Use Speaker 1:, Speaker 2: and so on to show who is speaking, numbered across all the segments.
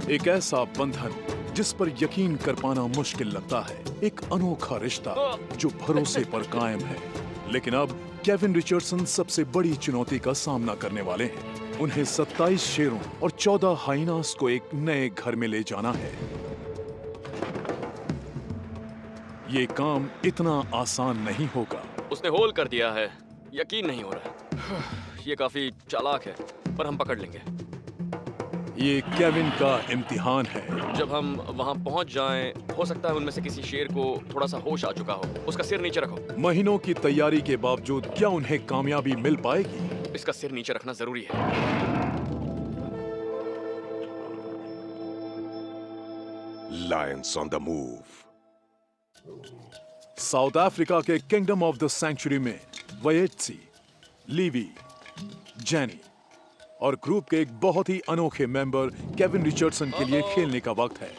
Speaker 1: एक ऐसा बंधन जिस पर यकीन कर पाना मुश्किल लगता है, एक अनोखा रिश्ता जो भरोसे पर कायम है। लेकिन अब केविन रिचर्डसन सबसे बड़ी चुनौती का सामना करने वाले हैं। उन्हें 27 शेरों और 14 हाइनास को एक नए घर में ले जाना है। ये काम इतना आसान नहीं होगा।
Speaker 2: उसने होल कर दिया है, यकीन नहीं हो रहा। ये काफी चालाक है, पर हम पकड़ लेंगे।
Speaker 1: ये केविन का इम्तिहान है।
Speaker 2: जब हम वहाँ पहुँच जाएं, हो सकता है उनमें से किसी शेर को थोड़ा सा होश आ चुका हो। उसका सिर नीचे रखो।
Speaker 1: महीनों की तैयारी के बावजूद क्या उन्हें कामयाबी मिल पाएगी?
Speaker 2: इसका सिर नीचे रखना जरूरी है।
Speaker 3: Lions on the move.
Speaker 1: South Africa के किंगडम ऑफ द सेंचुरी में वयेट्सी, लीवी, जेनी और ग्रुप के एक बहुत ही अनोखे मेंबर केविन रिचर्डसन के लिए खेलने का वक्त है।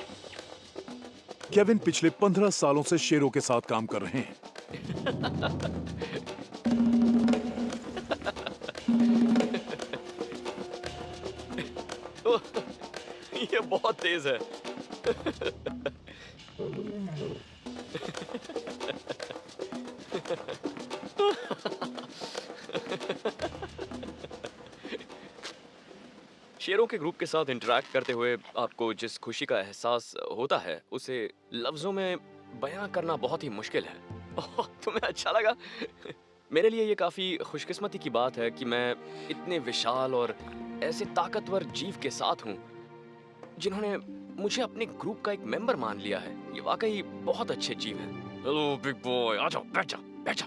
Speaker 1: केविन पिछले 15 सालों से शेरों के साथ काम कर रहे हैं।
Speaker 2: ये बहुत तेज है। शेरों के ग्रुप के साथ इंटरैक्ट करते हुए आपको जिस खुशी का एहसास होता है उसे लफ्जों में बयां करना बहुत ही मुश्किल है। तुम्हें अच्छा लगा? मेरे लिए ये काफी खुशकिस्मती की बात है कि मैं इतने विशाल और ऐसे ताकतवर जीव के साथ हूँ जिन्होंने मुझे अपने ग्रुप का एक मेंबर मान लिया है। ये वाकई बहुत अच्छे जीव हैं। हेलो बिग बॉय, आ जाओ, बैठ जा, बैठ जा।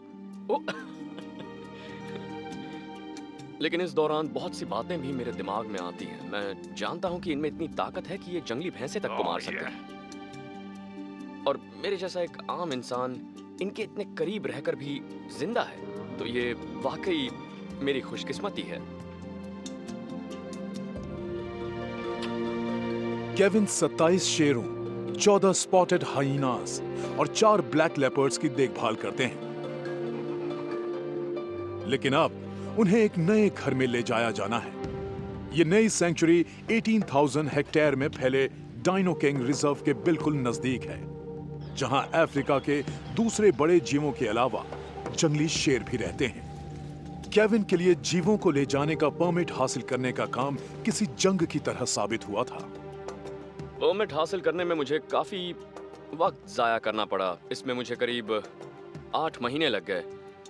Speaker 2: लेकिन इस दौरान बहुत सी बातें भी मेरे दिमाग में आती हैं। मैं जानता हूँ कि इनमें इतनी ताकत है कि ये जंगली भैंसे तक को मार सकते हैं। और मेरे जैसा एक आम इंसान इनके इतने करीब रहकर भी जिंदा है, तो ये वाकई मेरी खुशकिस्मती है।
Speaker 1: केविन 27 शेरों, 14 स्पॉटेड हाइनास और 4 ब्लैक लेपर्ड्स की देखभाल करते हैं। लेकिन अब उन्हें एक नए घर में ले जाया जाना है। ये नई सेंचुरी 18,000 हेक्टेयर में फैले डाइनो किंग रिजर्व के बिल्कुल नजदीक है, जहां अफ्रीका के दूसरे बड़े जीवों के अलावा जंगली शेर भी रहते हैं। केविन के लिए जीवों को ले जाने का परमिट हासिल करने का काम किसी जंग की तरह साबित हुआ था।
Speaker 2: परमिट हासिल करने में मुझे काफी वक्त जाया करना पड़ा। इसमें मुझे करीब 8 महीने लग गए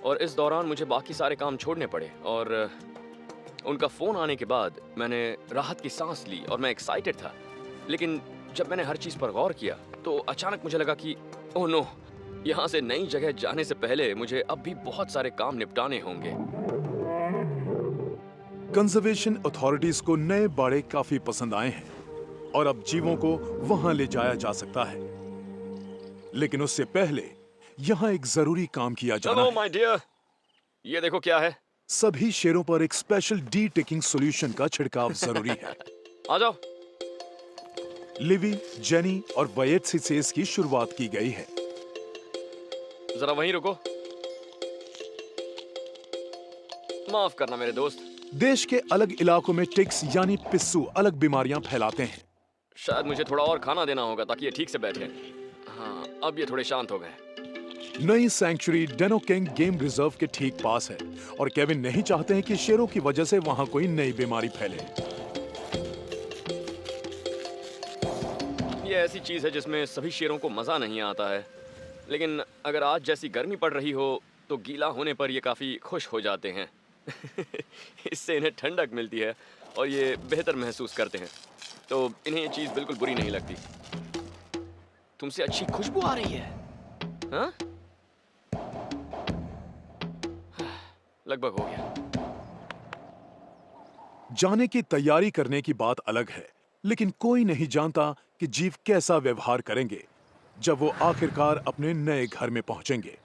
Speaker 2: और इस दौरान मुझे बाकी सारे काम छोड़ने पड़े। और उनका फोन आने के बाद मैंने राहत की सांस ली और मैं एक्साइटेड था। लेकिन जब मैंने हर चीज पर गौर किया तो अचानक मुझे लगा कि ओह नो, यहाँ से नई जगह जाने से पहले मुझे अब भी बहुत सारे काम निपटाने होंगे।
Speaker 1: कंजर्वेशन अथॉरिटीज को नए बाड़े काफी पसंद आए हैं और अब जीवों को वहां ले जाया जा सकता है। लेकिन उससे पहले यहाँ एक जरूरी काम किया जाना है।
Speaker 2: माय डियर, ये देखो क्या है।
Speaker 1: सभी शेरों पर एक स्पेशल डी टेकिंग सॉल्यूशन का छिड़काव जरूरी है।
Speaker 2: आ जाओ।
Speaker 1: लिवी, जेनी और वयेट्सी से इसकी शुरुआत की गई है।
Speaker 2: जरा वहीं रुको। माफ करना मेरे दोस्त।
Speaker 1: देश के अलग इलाकों में टिक्स यानी पिस्सू अलग बीमारियां फैलाते हैं।
Speaker 2: शायद मुझे थोड़ा और खाना देना होगा ताकि ये ठीक से बैठे। हाँ, अब ये थोड़े शांत हो गए।
Speaker 1: नई सैंक्चुरी डेनो किंग गेम रिजर्व के ठीक पास है और केविन नहीं चाहते हैं कि शेरों की वजह से वहां कोई नई बीमारी फैले।
Speaker 2: ये ऐसी चीज है जिसमें सभी शेरों को मजा नहीं आता है, लेकिन अगर आज जैसी गर्मी पड़ रही हो तो गीला होने पर ये काफी खुश हो जाते हैं। इससे इन्हें ठंडक मिलती है और ये बेहतर महसूस करते हैं, तो इन्हें ये चीज बिल्कुल बुरी नहीं लगती। तुमसे अच्छी खुशबू आ रही है। हाँ? लगभग हो गया।
Speaker 1: जाने की तैयारी करने की बात अलग है, लेकिन कोई नहीं जानता कि जीव कैसा व्यवहार करेंगे जब वो आखिरकार अपने नए घर में पहुंचेंगे।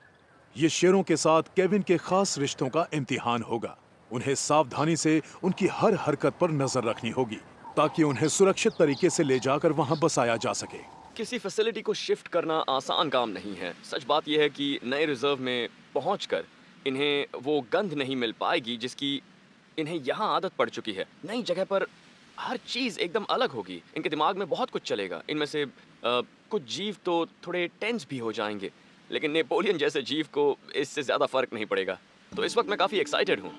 Speaker 1: ये शेरों के साथ केविन के खास रिश्तों का इम्तिहान होगा। उन्हें सावधानी से उनकी हर हरकत पर नजर रखनी होगी ताकि उन्हें सुरक्षित तरीके से ले जाकर वहां बसाया जा सके।
Speaker 2: किसी फैसिलिटी को शिफ्ट करना आसान काम नहीं है। सच बात यह है कि नए रिजर्व में पहुंचकर इन्हें वो गंध नहीं मिल पाएगी जिसकी इन्हें यहाँ आदत पड़ चुकी है। नई जगह पर हर चीज़ एकदम अलग होगी। इनके दिमाग में बहुत कुछ चलेगा। इनमें से कुछ जीव तो थोड़े टेंस भी हो जाएंगे, लेकिन नेपोलियन जैसे जीव को इससे ज़्यादा फर्क नहीं पड़ेगा। तो इस वक्त मैं काफ़ी एक्साइटेड हूँ।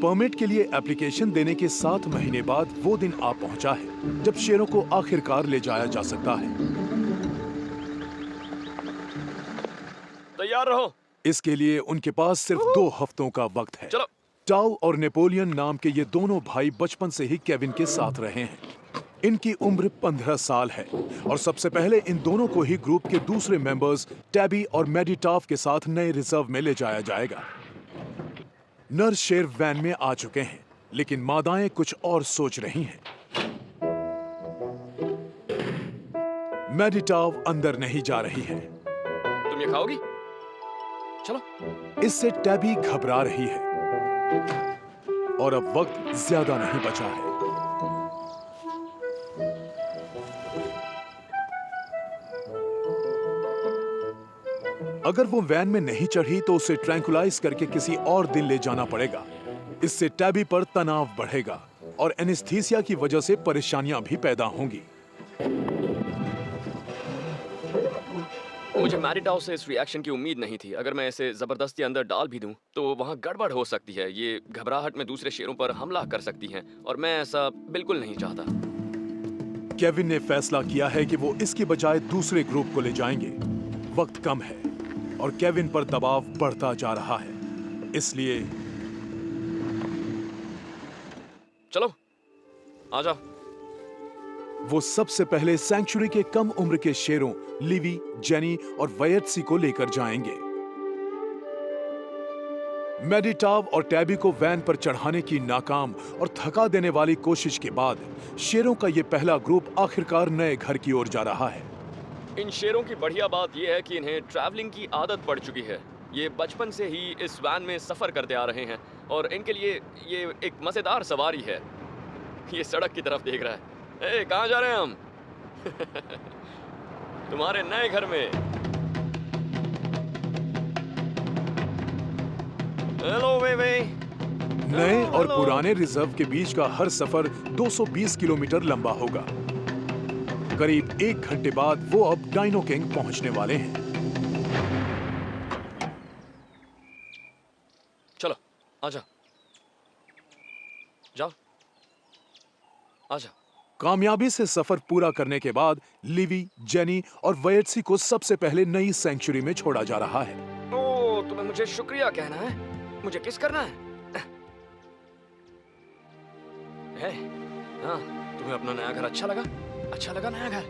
Speaker 1: परमिट के लिए एप्लीकेशन देने के 7 महीने बाद वो दिन आ पहुंचा है जब शेरों को आखिरकार ले जाया जा सकता है।
Speaker 2: तैयार रहो।
Speaker 1: इसके लिए उनके पास सिर्फ 2 हफ्तों का वक्त है।
Speaker 2: चलो।
Speaker 1: टाउ और नेपोलियन नाम के ये दोनों भाई बचपन से ही केविन के साथ रहे हैं। इनकी उम्र 15 साल है और सबसे पहले इन दोनों को ही ग्रुप के दूसरे मेंबर्स टैबी और मेडिटाफ के साथ नए रिजर्व में ले जाया जाएगा। नर शेर वैन में आ चुके हैं, लेकिन मादाएं कुछ और सोच रही हैं। मेडिटाव अंदर नहीं जा रही है।
Speaker 2: तुम ये खाओगी? चलो।
Speaker 1: इससे टैबी घबरा रही है और अब वक्त ज्यादा नहीं बचा है। अगर वो वैन में नहीं चढ़ी तो उसे ट्रैंकुलाइज करके किसी और दिन ले जाना पड़ेगा। इससे टैबी पर तनाव बढ़ेगा और एनेस्थीसिया की वजह से परेशानियां भी पैदा होंगी।
Speaker 2: मुझे मेडिटाव से इस रिएक्शन की उम्मीद नहीं थी। अगर मैं इसे जबरदस्ती अंदर डाल भी दूं तो वहां गड़बड़ हो सकती है। ये घबराहट में दूसरे शेरों पर हमला कर सकती हैं और मैं ऐसा बिल्कुल नहीं चाहता।
Speaker 1: केविन ने फैसला किया है कि वो इसकी बजाय दूसरे ग्रुप को ले जाएंगे। वक्त कम है और केविन पर दबाव बढ़ता जा रहा है, इसलिए
Speaker 2: चलो आ जाओ।
Speaker 1: वो सबसे पहले सैंक्चुरी के कम उम्र के शेरों लिवी, जेनी और वयत्सी को लेकर जाएंगे। मेडिटाव और टैबी को वैन पर चढ़ाने की नाकाम और थका देने वाली कोशिश के बाद शेरों का यह पहला ग्रुप आखिरकार नए घर की ओर जा रहा है।
Speaker 2: इन शेरों की बढ़िया बात यह है कि इन्हें ट्रैवलिंग की आदत पड़ चुकी है। ये बचपन से ही इस वैन में सफर करते आ रहे हैं और इनके लिए ये एक मजेदार सवारी है। ये सड़क की तरफ देख रहा है। ए, कहाँ जा रहे हैं हम? तुम्हारे नए घर में। हेलो वे।
Speaker 1: नए और पुराने रिजर्व के बीच का हर सफर 220 किलोमीटर लंबा होगा। करीब 1 घंटे बाद वो अब डाइनो किंग पहुंचने वाले हैं।
Speaker 2: चलो आजा, जाओ, आजा।
Speaker 1: कामयाबी से सफर पूरा करने के बाद लिवी, जेनी और वयत्सी को सबसे पहले नई सेंचुरी में छोड़ा जा रहा है।
Speaker 2: ओ, तुम्हें मुझे शुक्रिया कहना है? मुझे किस करना है? हाँ, तुम्हें अपना नया घर अच्छा लगा? अच्छा लगा नया घर?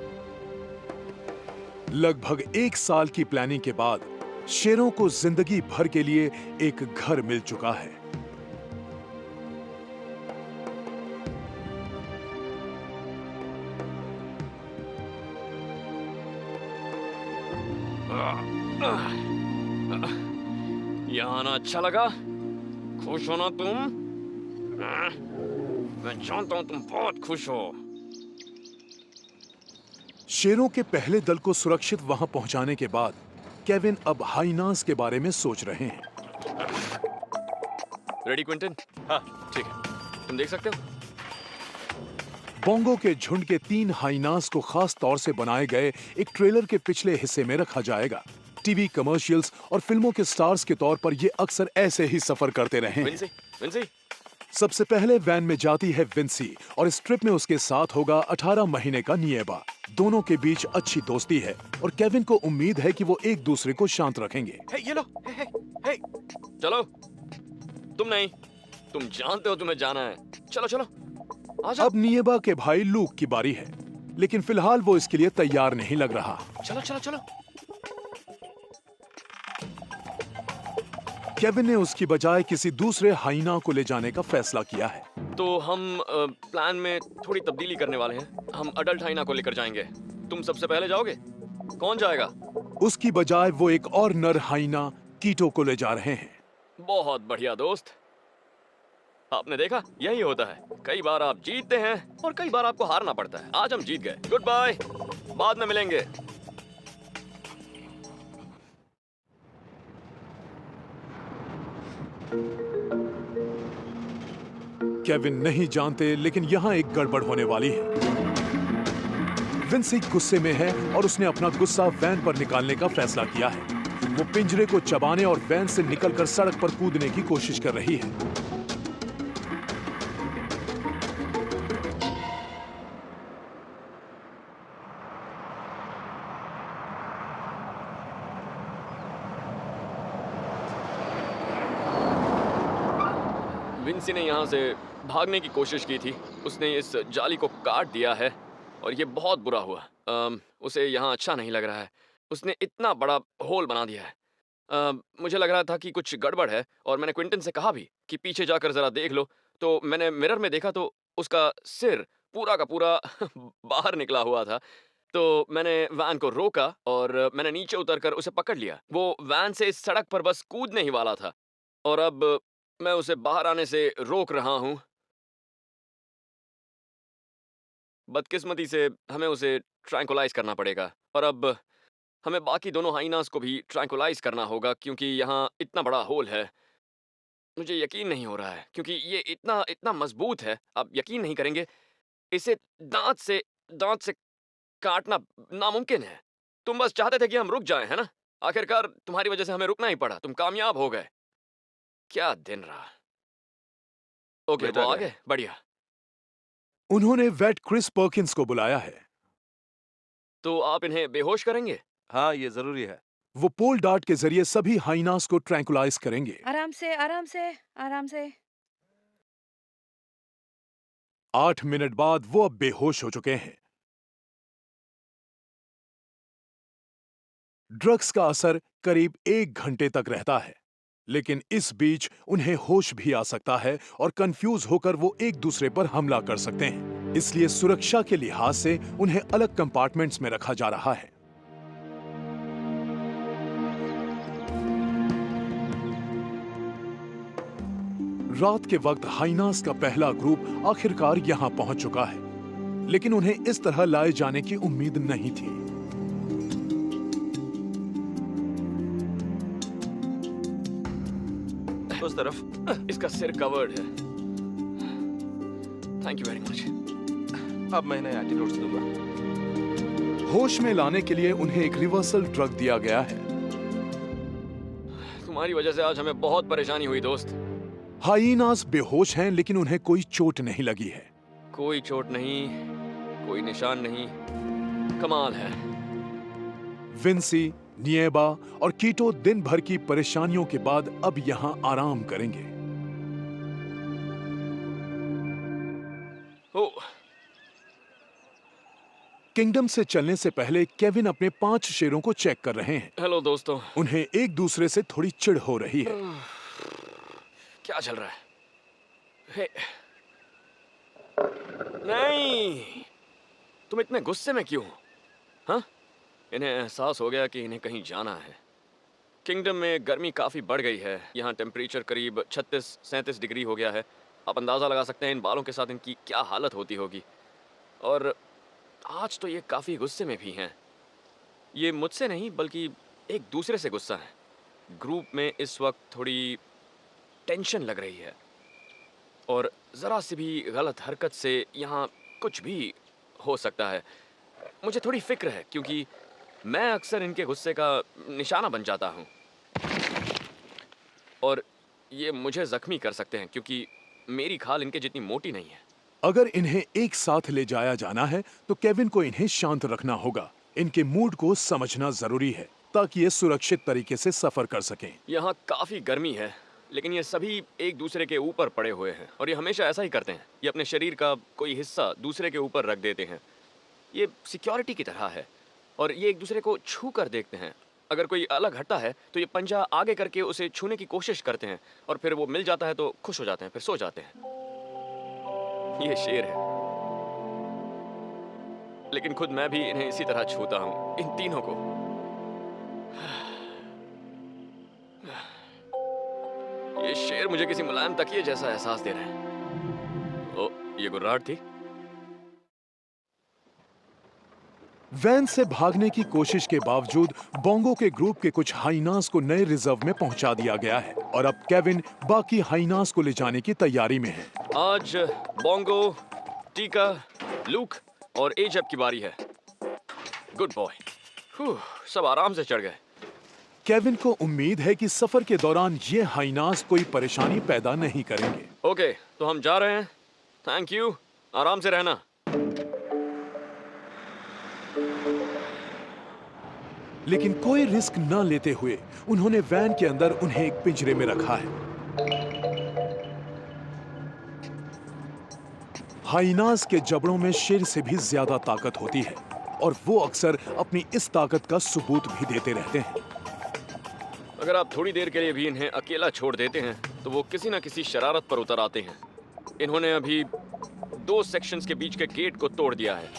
Speaker 1: लगभग 1 साल की प्लानिंग के बाद शेरों को जिंदगी भर के लिए एक घर मिल चुका है।
Speaker 2: यहाँ आना अच्छा लगा? खुश हो ना तुम? मैं जानता हूँ तुम बहुत खुश हो।
Speaker 1: शेरों के पहले दल को सुरक्षित वहां पहुंचाने के बाद केविन अब हाइनास के बारे में सोच रहे हैं।
Speaker 2: Ready Quinton? हाँ ठीक है, तुम देख सकते हो।
Speaker 1: बोंगो के झुंड के 3 हाइनास को खास तौर से बनाए गए एक ट्रेलर के पिछले हिस्से में रखा जाएगा। टीवी कमर्शियल्स और फिल्मों के स्टार्स के तौर पर ये अक्सर ऐसे ही सफर करते रहे हैं।
Speaker 2: विंसी।
Speaker 1: सबसे पहले वैन में जाती है विंसी और इस ट्रिप में उसके साथ होगा 18 महीने का निएबा। दोनों के बीच अच्छी दोस्ती है और केविन को उम्मीद है कि वो एक दूसरे को शांत रखेंगे।
Speaker 2: ये लो, हे। चलो, तुम नहीं, तुम जानते हो तुम्हें जाना है। चलो आजा।
Speaker 1: अब निएबा के भाई लूक की बारी है, लेकिन फिलहाल वो इसके लिए तैयार नहीं लग रहा।
Speaker 2: चलो।
Speaker 1: केविन ने उसकी बजाय किसी दूसरे हाइना को ले जाने का फैसला किया है।
Speaker 2: तो हम प्लान में थोड़ी तब्दीली करने वाले हैं। हम अडल्ट हाइना को लेकर जाएंगे। तुम सबसे पहले जाओगे? कौन जाएगा?
Speaker 1: उसकी बजाय वो एक और नर हाइना कीटो को ले जा रहे हैं।
Speaker 2: बहुत बढ़िया दोस्त। आपने देखा, यही होता है। कई बार आप जीतते हैं और कई बार आपको हारना पड़ता है। आज हम जीत गए। गुड बाय, बाद में मिलेंगे।
Speaker 1: केविन नहीं जानते, लेकिन यहां एक गड़बड़ होने वाली है। विंसी गुस्से में है और उसने अपना गुस्सा वैन पर निकालने का फैसला किया है। वो पिंजरे को चबाने और वैन से निकलकर सड़क पर कूदने की कोशिश कर रही है।
Speaker 2: विंसी ने यहाँ से भागने की कोशिश की थी। उसने इस जाली को काट दिया है और ये बहुत बुरा हुआ। उसे यहाँ अच्छा नहीं लग रहा है। उसने इतना बड़ा होल बना दिया है। मुझे लग रहा था कि कुछ गड़बड़ है और मैंने क्विंटन से कहा भी कि पीछे जाकर ज़रा देख लो। तो मैंने मिरर में देखा तो उसका सिर पूरा का पूरा बाहर निकला हुआ था। तो मैंने वैन को रोका और मैंने नीचे उतरकर उसे पकड़ लिया। वो वैन से इस सड़क पर बस कूदने ही वाला था और अब मैं उसे बाहर आने से रोक रहा हूँ। बदकिस्मती से हमें उसे ट्रैंकुलाइज करना पड़ेगा और अब हमें बाकी दोनों हाइनास को भी ट्रैंकुलाइज करना होगा क्योंकि यहाँ इतना बड़ा होल है। मुझे यकीन नहीं हो रहा है क्योंकि ये इतना इतना मजबूत है, आप यकीन नहीं करेंगे। इसे दांत से काटना नामुमकिन है। तुम बस चाहते थे कि हम रुक जाएं, है ना? आखिरकार तुम्हारी वजह से हमें रुकना ही पड़ा। तुम कामयाब हो गए। क्या दिन रहा। ओके, वो आ गए, बढ़िया।
Speaker 1: उन्होंने वेट क्रिस पर्किंस को बुलाया है।
Speaker 2: तो आप इन्हें बेहोश करेंगे?
Speaker 4: हाँ, ये जरूरी है।
Speaker 1: वो पोल डार्ट के जरिए सभी हाइनास को ट्रैंकुलाइज करेंगे।
Speaker 5: आराम से, आराम से, आराम से।
Speaker 1: 8 मिनट बाद वो अब बेहोश हो चुके हैं। ड्रग्स का असर करीब 1 घंटे तक रहता है, लेकिन इस बीच उन्हें होश भी आ सकता है और कंफ्यूज होकर वो एक दूसरे पर हमला कर सकते हैं। इसलिए सुरक्षा के लिहाज से उन्हें अलग कंपार्टमेंट्स में रखा जा रहा है। रात के वक्त हाइनास का पहला ग्रुप आखिरकार यहां पहुंच चुका है, लेकिन उन्हें इस तरह लाए जाने की उम्मीद नहीं थी।
Speaker 4: उस तरफ।
Speaker 2: इसका सिर कवर्ड है। Thank you very much.
Speaker 4: अब मैं इन्हें एंटीडोट्स दूंगा।
Speaker 1: होश में लाने के लिए उन्हें एक रिवर्सल ड्रग दिया गया है।
Speaker 2: तुम्हारी वजह से आज हमें बहुत परेशानी हुई दोस्त।
Speaker 1: हाइनास बेहोश हैं, लेकिन उन्हें कोई चोट नहीं लगी है।
Speaker 2: कोई चोट नहीं, कोई निशान नहीं। कमाल है।
Speaker 1: विंसी, निएबा और कीटो दिन भर की परेशानियों के बाद अब यहां आराम करेंगे। किंगडम से चलने से पहले केविन अपने 5 शेरों को चेक कर रहे हैं।
Speaker 2: हेलो दोस्तों।
Speaker 1: उन्हें एक दूसरे से थोड़ी चिढ़ हो रही है।
Speaker 2: क्या चल रहा है? हे। नहीं, तुम इतने गुस्से में क्यों? हाँ? इन्हें एहसास हो गया कि इन्हें कहीं जाना है। किंगडम में गर्मी काफ़ी बढ़ गई है। यहाँ टेम्परेचर करीब 36-37 डिग्री हो गया है। आप अंदाज़ा लगा सकते हैं इन बालों के साथ इनकी क्या हालत होती होगी। और आज तो ये काफ़ी गुस्से में भी हैं। ये मुझसे नहीं बल्कि एक दूसरे से गुस्सा है। ग्रुप में इस वक्त थोड़ी टेंशन लग रही है और ज़रा सी भी गलत हरकत से यहाँ कुछ भी हो सकता है। मुझे थोड़ी फिक्र है क्योंकि मैं अक्सर इनके गुस्से का निशाना बन जाता हूँ और ये मुझे ज़ख्मी कर सकते हैं क्योंकि मेरी खाल इनके जितनी मोटी नहीं है।
Speaker 1: अगर इन्हें एक साथ ले जाया जाना है तो केविन को इन्हें शांत रखना होगा। इनके मूड को समझना जरूरी है ताकि ये सुरक्षित तरीके से सफर कर सकें।
Speaker 2: यहाँ काफ़ी गर्मी है, लेकिन ये सभी एक दूसरे के ऊपर पड़े हुए हैं और ये हमेशा ऐसा ही करते हैं। ये अपने शरीर का कोई हिस्सा दूसरे के ऊपर रख देते हैं। ये सिक्योरिटी की तरह है और ये एक दूसरे को छू कर देखते हैं। अगर कोई अलग हटता है तो ये पंजा आगे करके उसे छूने की कोशिश करते हैं और फिर वो मिल जाता है तो खुश हो जाते हैं, फिर सो जाते हैं। ये शेर है, लेकिन खुद मैं भी इन्हें इसी तरह छूता हूँ, इन तीनों को। ये शेर मुझे किसी मुलायम तकिए जैसा एहसास दे रहा है। ओ, ये गुर्राहट थी।
Speaker 1: वैन से भागने की कोशिश के बावजूद बोंगो के ग्रुप के कुछ हाइनास को नए रिजर्व में पहुंचा दिया गया है। और अब केविन बाकी हाइनास को ले जाने की तैयारी में है।
Speaker 2: आज बोंगो, टीका, लूक और एजब की बारी है। Good boy. सब आराम से चढ़ गए।
Speaker 1: केविन को उम्मीद है कि सफर के दौरान ये हाइनास कोई परेशानी पैदा नहीं करेंगे।
Speaker 2: ओके, तो हम जा रहे हैं। थैंक यू, आराम से रहना।
Speaker 1: लेकिन कोई रिस्क न लेते हुए उन्होंने वैन के अंदर उन्हें एक पिंजरे में रखा है। हाइनास के जबड़ों में शेर से भी ज्यादा ताकत होती है और वो अक्सर अपनी इस ताकत का सबूत भी देते रहते हैं।
Speaker 2: अगर आप थोड़ी देर के लिए भी इन्हें अकेला छोड़ देते हैं तो वो किसी न किसी शरारत पर उतर आते हैं। इन्होंने अभी 2 सेक्शंस के बीच के गेट को तोड़ दिया है।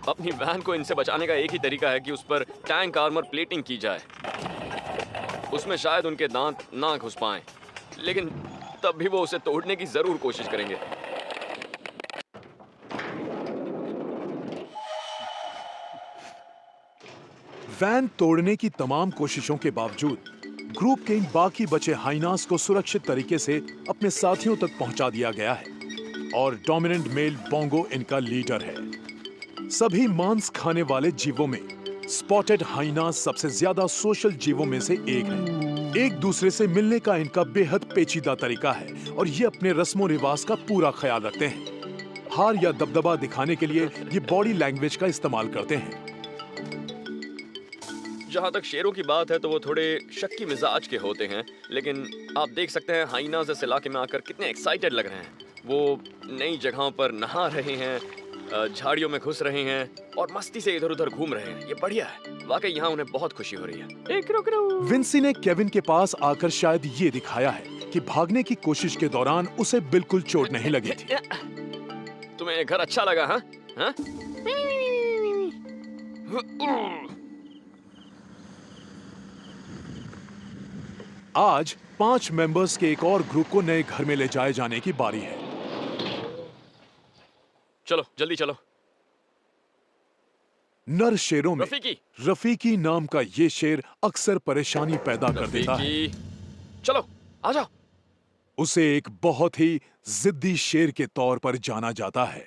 Speaker 2: अपनी वैन को इनसे बचाने का एक ही तरीका है कि उस पर टैंक आर्मर प्लेटिंग की जाए। उसमें शायद उनके दांत ना घुस पाएं, लेकिन तब भी वो उसे तोड़ने की जरूर कोशिश करेंगे।
Speaker 1: वैन तोड़ने की तमाम कोशिशों के बावजूद ग्रुप के इन बाकी बचे हाइनास को सुरक्षित तरीके से अपने साथियों तक पहुंचा दिया गया है और डोमिनेंट मेल बोंगो इनका लीडर है। सभी मांस खाने वाले जीवों में स्पॉटेड हाइनास सबसे ज्यादा सोशल जीवों में से एक है। एक दूसरे से मिलने का इनका बेहद पेचीदा तरीका है और ये अपने रस्मों रिवाज का पूरा ख्याल रखते हैं। हार या दबदबा दिखाने के लिए ये बॉडी लैंग्वेज का इस्तेमाल करते हैं।
Speaker 2: जहाँ तक शेरों की बात है तो वो थोड़े शक्की मिजाज के होते हैं, लेकिन आप देख सकते हैं हाइनास इस इलाके में आकर कितने एक्साइटेड लग रहे हैं। वो नई जगहों पर नहा रहे हैं, झाड़ियों में घुस रहे हैं और मस्ती से इधर उधर घूम रहे हैं। ये बढ़िया है, वाकई यहाँ उन्हें बहुत खुशी हो रही है।
Speaker 1: विंसी ने केविन के पास आकर शायद ये दिखाया है कि भागने की कोशिश के दौरान उसे बिल्कुल चोट नहीं लगी थी।
Speaker 2: तुम्हें ये घर अच्छा लगा? हाँ हाँ?
Speaker 1: आज 5 मेंबर्स के एक और ग्रुप को नए घर में ले जाए जाने की बारी है।
Speaker 2: चलो जल्दी चलो।
Speaker 1: नर शेरों में रफीकी नाम का ये शेर अक्सर परेशानी पैदा कर देता है।
Speaker 2: चलो आ जाओ।
Speaker 1: उसे एक बहुत ही जिद्दी शेर के तौर पर जाना जाता है।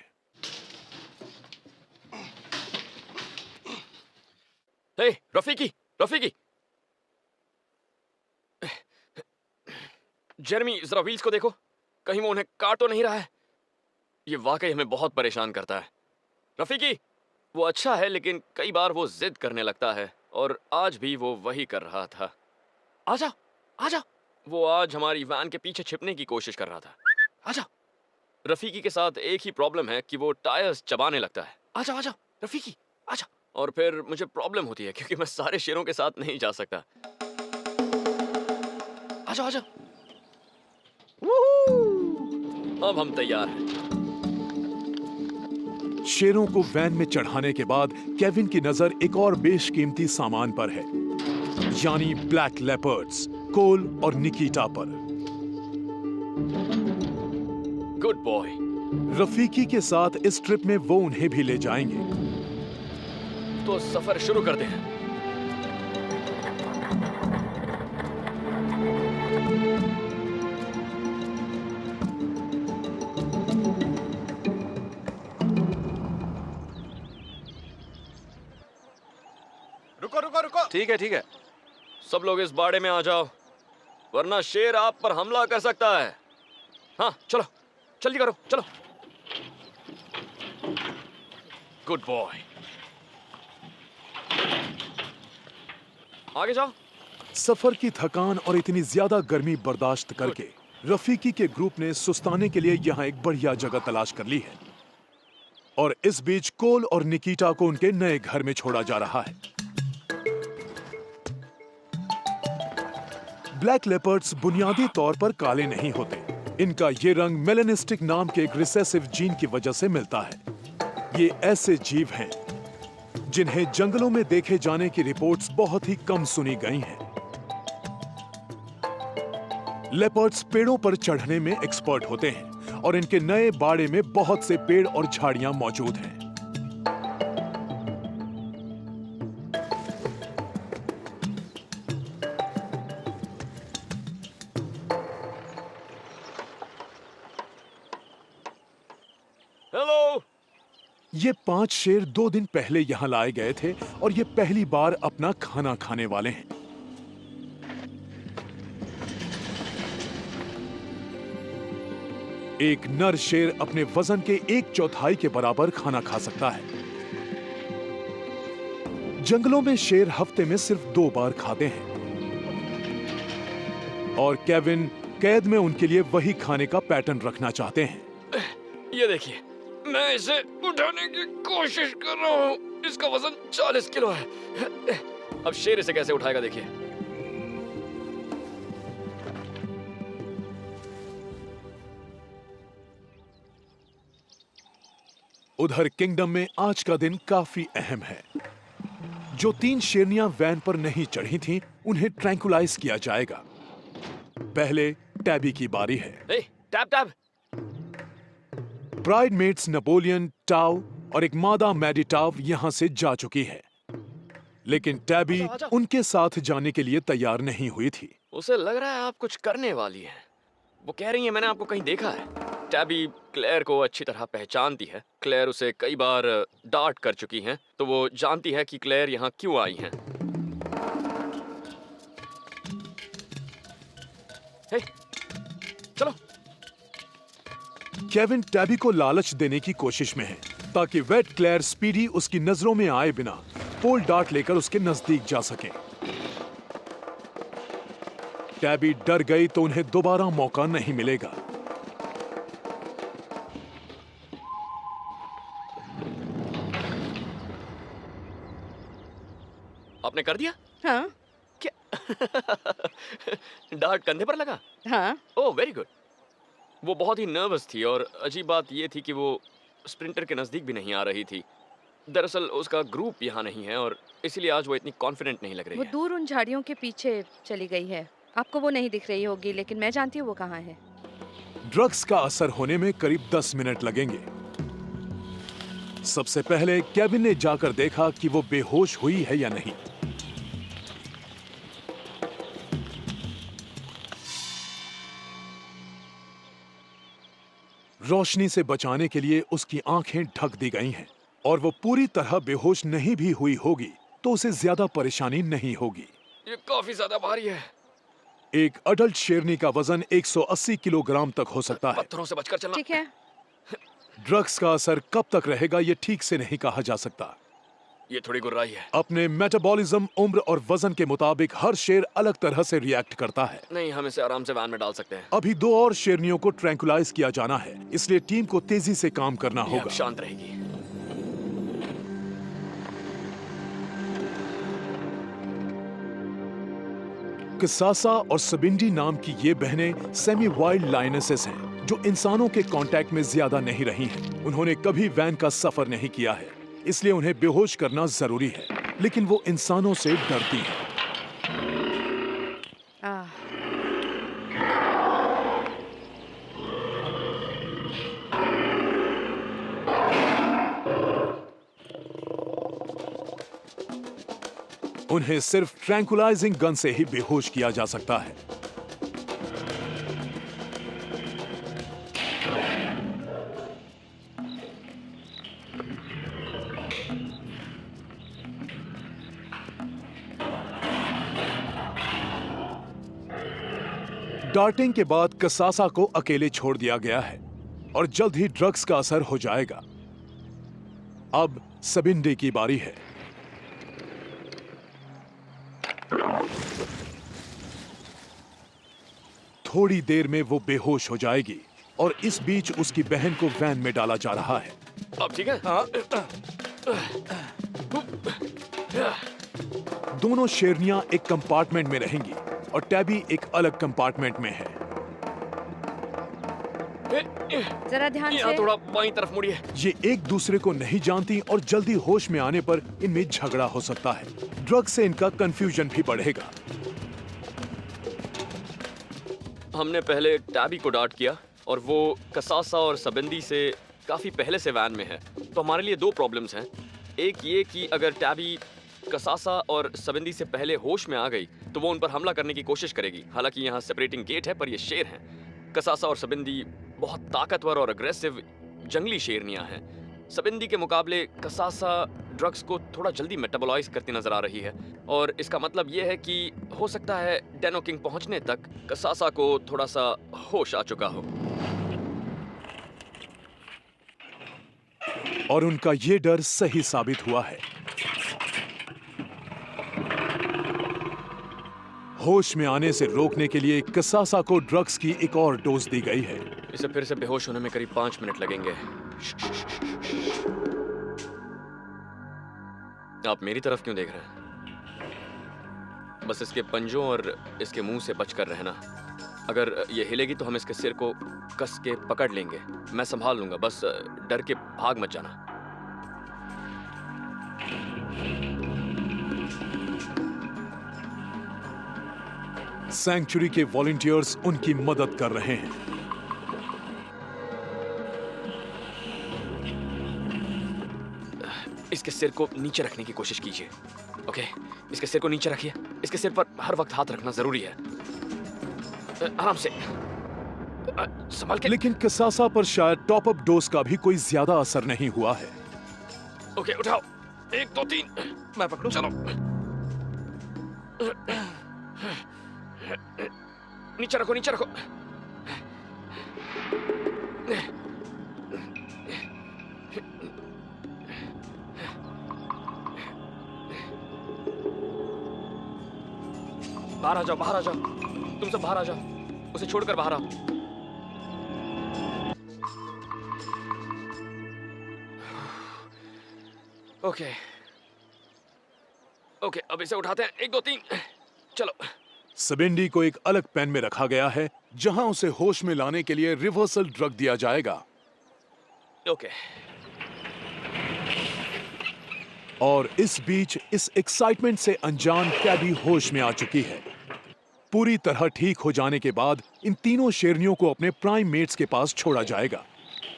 Speaker 2: हे रफीकी, रफीकी। जेरमी, जरा व्हील्स को देखो, कहीं वो उन्हें काट तो नहीं रहा है। ये वाकई हमें बहुत परेशान करता है। रफीकी, वो अच्छा है लेकिन कई बार वो जिद करने लगता है और आज भी वो वही कर रहा था। आजा, आजा। वो आज हमारी वैन के पीछे छिपने की कोशिश कर रहा था। आजा। रफीकी के साथ एक ही प्रॉब्लम है कि वो टायर्स चबाने लगता है। आजा, आजा, रफीकी, आजा। और फिर मुझे प्रॉब्लम होती है क्योंकि मैं सारे शेरों के साथ नहीं जा सकता। आजा, आजा। अब हम तैयार हैं।
Speaker 1: शेरों को वैन में चढ़ाने के बाद केविन की नजर एक और बेशकीमती सामान पर है, यानी ब्लैक लेपर्ड्स, कोल और निकिता पर।
Speaker 2: Good boy.
Speaker 1: रफीकी के साथ इस ट्रिप में वो उन्हें भी ले जाएंगे।
Speaker 2: तो सफर शुरू करते हैं।
Speaker 4: रुको रुको रुको। ठीक है।
Speaker 2: सब लोग इस बाड़े में आ जाओ, वरना शेर आप पर हमला कर सकता है। हाँ चलो, जल्दी करो, चलो। Good boy. आगे जाओ।
Speaker 1: सफर की थकान और इतनी ज्यादा गर्मी बर्दाश्त करके रफीकी के ग्रुप ने सुस्ताने के लिए यहाँ एक बढ़िया जगह तलाश कर ली है और इस बीच कोल और निकिता को उनके नए घर में छोड़ा जा रहा है। ब्लैक लेपर्ड्स बुनियादी तौर पर काले नहीं होते। इनका ये रंग मेलेनिस्टिक नाम के एक रिसेसिव जीन की वजह से मिलता है। ये ऐसे जीव हैं जिन्हें जंगलों में देखे जाने की रिपोर्ट्स बहुत ही कम सुनी गई हैं। लेपर्ड्स पेड़ों पर चढ़ने में एक्सपर्ट होते हैं और इनके नए बाड़े में बहुत से पेड़ और झाड़ियां मौजूद हैं। ये 5 शेर 2 दिन पहले यहाँ लाए गए थे और ये पहली बार अपना खाना खाने वाले हैं। एक नर शेर अपने वजन के 1/4 के बराबर खाना खा सकता है। जंगलों में शेर हफ्ते में सिर्फ 2 बार खाते हैं और केविन कैद में उनके लिए वही खाने का पैटर्न रखना चाहते हैं।
Speaker 2: ये देखिए, मैं इसे उठाने की कोशिश कर रहा हूँ। इसका वजन 40 किलो है। अब शेर इसे कैसे उठाएगा, देखिए।
Speaker 1: उधर किंगडम में आज का दिन काफी अहम है। जो 3 शेरनियां वैन पर नहीं चढ़ी थीं, उन्हें ट्रैंकुलाइज किया जाएगा। पहले टैबी की बारी है।
Speaker 2: Tab tab.
Speaker 1: ब्राइडमेड्स नेपोलियन, टाव और एक मादा मैडी टाव यहां से जा चुकी है, लेकिन टैबी उनके साथ जाने के लिए तैयार नहीं हुई थी।
Speaker 2: उसे लग रहा है आप कुछ करने वाली हैं। वो कह रही है मैंने आपको कहीं देखा है। टैबी क्लेयर को अच्छी तरह पहचानती है। क्लेयर उसे कई बार डांट कर चुकी हैं, तो वो जानती है कि क्लेयर यहाँ क्यों आई हैं। हे, चलो।
Speaker 1: केविन टैबी को लालच देने की कोशिश में है ताकि वेट क्लेयर स्पीडी उसकी नजरों में आए बिना पोल डार्ट लेकर उसके नजदीक जा सके। टैबी डर गई तो उन्हें दोबारा मौका नहीं मिलेगा।
Speaker 2: आपने कर दिया?
Speaker 5: हाँ
Speaker 2: क्या? डार्ट कंधे पर लगा?
Speaker 5: हाँ।
Speaker 2: Oh very good. वो बहुत ही नर्वस थी और अजीब बात ये थी कि वो स्प्रिंटर के नजदीक भी नहीं आ रही थी। दरअसल उसका ग्रुप यहाँ नहीं है और इसीलिए आज वो इतनी कॉन्फिडेंट नहीं लग रही
Speaker 5: वो
Speaker 2: है।
Speaker 5: दूर उन झाड़ियों के पीछे चली गई है। आपको वो नहीं दिख रही होगी, लेकिन मैं जानती हूँ वो कहाँ है।
Speaker 1: ड्रग्स का असर होने में करीब 10 मिनट लगेंगे। सबसे पहले केविन ने जाकर देखा कि वो बेहोश हुई है या नहीं। रोशनी से बचाने के लिए उसकी आंखें ढक दी गई हैं और वो पूरी तरह बेहोश नहीं भी हुई होगी तो उसे ज्यादा परेशानी नहीं होगी।
Speaker 2: ये काफी ज्यादा भारी है।
Speaker 1: एक अडल्ट शेरनी का वजन 180 किलोग्राम तक हो सकता है।
Speaker 2: पत्थरों से बचकर चलना।
Speaker 5: ठीक है।
Speaker 1: ड्रग्स का असर कब तक रहेगा ये ठीक से नहीं कहा जा सकता।
Speaker 2: ये थोड़ी गुर्राई है।
Speaker 1: अपने मेटाबॉलिज्म, उम्र और वजन के मुताबिक हर शेर अलग तरह से रिएक्ट करता है।
Speaker 2: नहीं, हम इसे आराम से वैन में डाल सकते हैं।
Speaker 1: अभी 2 और शेरनियों को ट्रैंकुलाइज किया जाना है, इसलिए टीम को तेजी से काम करना
Speaker 2: ये अब
Speaker 1: होगा।
Speaker 2: शांत रहेगी।
Speaker 1: किसासा और सबिंडी नाम की ये बहनें सेमी वाइल्ड लायनेसेस हैं, जो इंसानों के कांटेक्ट में ज्यादा नहीं रही हैं। उन्होंने कभी वैन का सफर नहीं किया है, इसलिए उन्हें बेहोश करना जरूरी है, लेकिन वो इंसानों से डरती हैं।
Speaker 5: आह,
Speaker 1: उन्हें सिर्फ ट्रैंकुलाइजिंग गन से ही बेहोश किया जा सकता है। डार्टिंग के बाद कसासा को अकेले छोड़ दिया गया है और जल्द ही ड्रग्स का असर हो जाएगा। अब सबिंडे की बारी है। थोड़ी देर में वो बेहोश हो जाएगी और इस बीच उसकी बहन को वैन में डाला जा रहा है।
Speaker 2: अब ठीक है?
Speaker 1: दोनों शेरनियां एक कंपार्टमेंट में रहेंगी और टैबी एक अलग कंपार्टमेंट में है।
Speaker 5: जरा ध्यान
Speaker 2: यहाँ
Speaker 5: से।
Speaker 2: थोड़ा बाईं तरफ मुड़िए।
Speaker 1: ये एक दूसरे को नहीं जानती और जल्दी होश में आने पर इनमें झगड़ा हो सकता है। ड्रग्स से इनका कंफ्यूजन भी बढ़ेगा।
Speaker 2: हमने पहले टैबी को डांट किया और वो कसासा और सबंदी से काफी पहले से वैन में है, तो हमारे लिए 2 प्रॉब्लम्स हैं। एक ये कि अगर टैबी कसासा और सबंदी से पहले होश में आ गई तो वो उन पर हमला करने की कोशिश करेगी। हालांकि यहाँ सेपरेटिंग गेट है, पर ये शेर हैं। कसासा और सबंदी बहुत ताकतवर और अग्रेसिव जंगली शेरनियां हैं। सबिंदी के मुकाबले कसासा ड्रग्स को थोड़ा जल्दी मेटाबोलाइज करती नजर आ रही है, और इसका मतलब यह है कि हो सकता है डेनो किंग पहुंचने तक कसासा को थोड़ा सा होश आ चुका हो।
Speaker 1: और उनका ये डर सही साबित हुआ है। होश में आने से रोकने के लिए कसासा को ड्रग्स की एक और डोज दी गई है।
Speaker 2: इसे फिर से बेहोश होने में करीब 5 मिनट लगेंगे। आप मेरी तरफ क्यों देख रहे हैं? बस इसके पंजों और इसके मुंह से बचकर रहना। अगर ये हिलेगी तो हम इसके सिर को कस के पकड़ लेंगे। मैं संभाल लूंगा, बस डर के भाग मत जाना।
Speaker 1: सैंक्चुरी के वॉलंटियर्स उनकी मदद कर रहे हैं।
Speaker 2: इसके सिर को नीचे रखने की कोशिश कीजिए। ओके, इसके सिर को नीचे रखिए। इसके सिर पर हर वक्त हाथ रखना जरूरी है। आराम से, संभाल के।
Speaker 1: लेकिन कसासा पर शायद टॉप अप डोज का भी कोई ज्यादा असर नहीं हुआ है।
Speaker 2: ओके, उठाओ। 1 2 3।
Speaker 4: मैं पकड़ूं?
Speaker 2: चलो, नीचे रखो, नीचे रखो। बाहर आ जाओ, बाहर आ जाओ। तुम सब बाहर आ जाओ। उसे छोड़कर बाहर आओ। ओके ओके, अब इसे उठाते हैं। 1 2 3, चलो।
Speaker 1: सबिंडी को एक अलग पेन में रखा गया है, जहां उसे होश में लाने के लिए रिवर्सल ड्रग दिया जाएगा।
Speaker 2: ओके।
Speaker 1: और इस बीच इस एक्साइटमेंट से अनजान कैबी होश में आ चुकी है। पूरी तरह ठीक हो जाने के बाद इन तीनों शेरनियों को अपने प्राइम मेट्स के पास छोड़ा जाएगा।